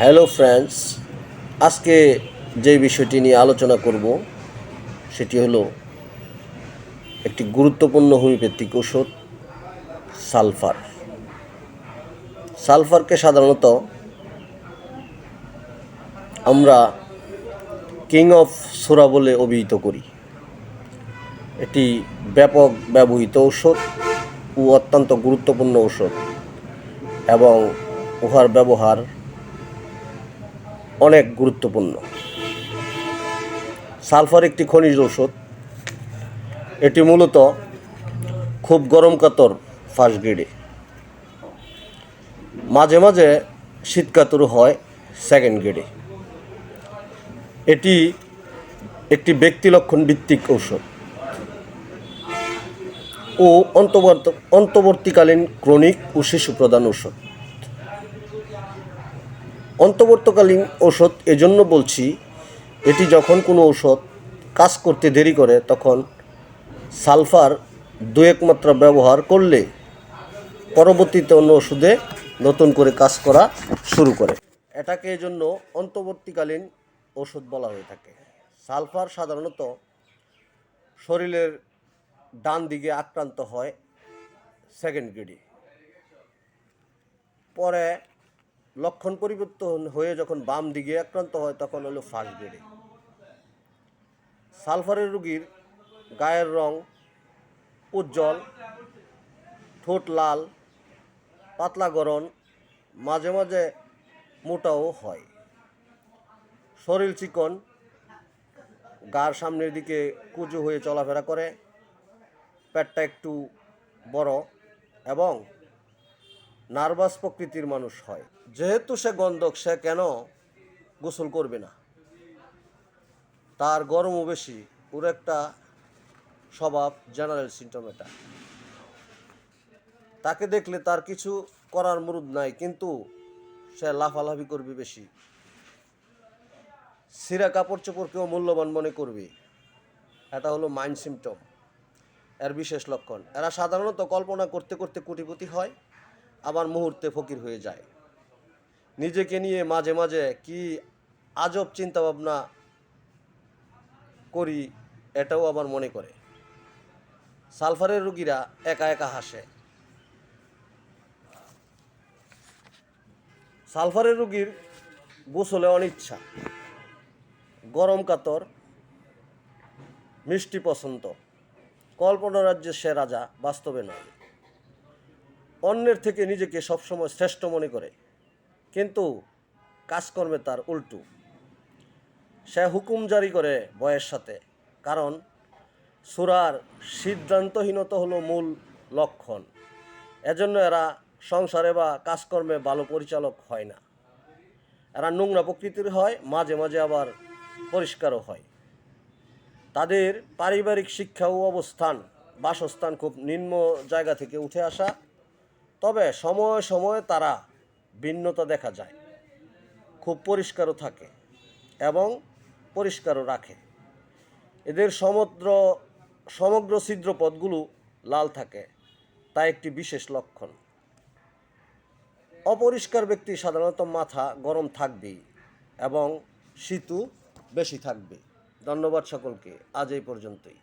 Hello friends, আজকে যে বিষয়টি নিয়ে আলোচনা করব সেটি হলো একটি গুরুত্বপূর্ণ হোমিওপ্যাথিক ওষুধ সালফার। সালফারকে সাধারণত আমরা কিং অফ সোরা বলে অভিহিত করি। এটি ব্যাপক ব্যবহৃত ঔষধ ও অত্যন্ত গুরুত্বপূর্ণ ঔষধ এবং উহার ব্যবহার অনেক গুরুত্বপূর্ণ। সালফার একটি খনিজ ঔষধ। এটি মূলত খুব গরম কাতর ফার্স্ট গ্রেডে, মাঝে মাঝে শীতকাতর হয় সেকেন্ড গ্রেডে। এটি একটি ব্যক্তি লক্ষণ ভিত্তিক ঔষধ ও অন্তর্বর্তীকালীন ক্রনিক ও শিশু প্রদান ঔষধ। অন্তর্বর্তীকালীন ঔষধ এজন্য বলছি, এটি যখন কোনো ঔষধ কাজ করতে দেরি করে তখন সালফার 2-1 মাত্রা ব্যবহার করলে পরবর্তীতে অন্য ওষুধে নতুন করে কাজ করা শুরু করে। এটাকে এজন্য অন্তর্বর্তীকালীন ওষুধ বলা হয়ে থাকে। সালফার সাধারণত শরীরের ডান দিকে আক্রান্ত হয় সেকেন্ড গ্রেডে, পরে লক্ষণ পরিবর্তন হয়ে যখন বাম দিকে আক্রান্ত হয় তখন হলো ফার্স্ট গ্রেডে। সালফারের রোগীর গায়ের রং উজ্জ্বল, ঠোঁট লাল, পাতলা গড়ন, মাঝে মাঝে মোটাও হয়, শরীর চিকন, গার সামনের দিকে কুঁজো হয়ে চলাফেরা করে, পেটটা একটু বড় এবং নার্ভাস প্রকৃতির মানুষ হয়। যেহেতু সে গন্ধক, সে কেন গোসল করবে না? তার গরমও বেশি, ওর একটা স্বভাব, জেনারেল সিমটম এটা। তাকে দেখলে তার কিছু করার মুরুদ নাই, কিন্তু সে লাফালাফি করবে বেশি, ছিঁড়া কাপড় চোপড়কেও মূল্যবান মনে করবে। এটা হলো মাইন্ড সিমটম, এর বিশেষ লক্ষণ। এরা সাধারণত কল্পনা করতে করতে কোটিপতি হয়, আবার মুহূর্তে ফকির হয়ে যায়। নিজেকে নিয়ে মাঝে মাঝে কি আজব চিন্তাভাবনা করি, এটাও আবার মনে করে। সালফারের রোগীরা একা একা হাসে। সালফারের রোগীর গোসলে অনিচ্ছা, গরম কাতর, মিষ্টি পছন্দ, কল্পনা রাজ্যের সে রাজা, বাস্তবে নয়। অন্যের থেকে নিজেকে সবসময় শ্রেষ্ঠ মনে করে, কিন্তু কাজকর্মে তার উল্টো। সে হুকুম জারি করে ভয়ের সাথে, কারণ সূরার সিদ্ধান্তহীনতা হলো মূল লক্ষণ। এজন্য এরা সংসারে বা কাজকর্মে ভালো পরিচালক হয় না। এরা নোংরা প্রকৃতির হয়, মাঝে মাঝে আবার পরিষ্কারও হয়। তাদের পারিবারিক শিক্ষা ও অবস্থান, বাসস্থান খুব নিম্ন জায়গা থেকে উঠে আসা, তবে সময়ে সময়ে তারা ভিন্নতা দেখা যায়। খুব পরিষ্কারও থাকে এবং পরিষ্কারও রাখে। এদের সমগ্র ছিদ্রপথগুলো লাল থাকে, তা একটি বিশেষ লক্ষণ। অপরিষ্কার ব্যক্তি সাধারণত মাথা গরম থাকবেই এবং শীতও বেশি থাকবে। ধন্যবাদ সকলকে, আজ এই পর্যন্তই।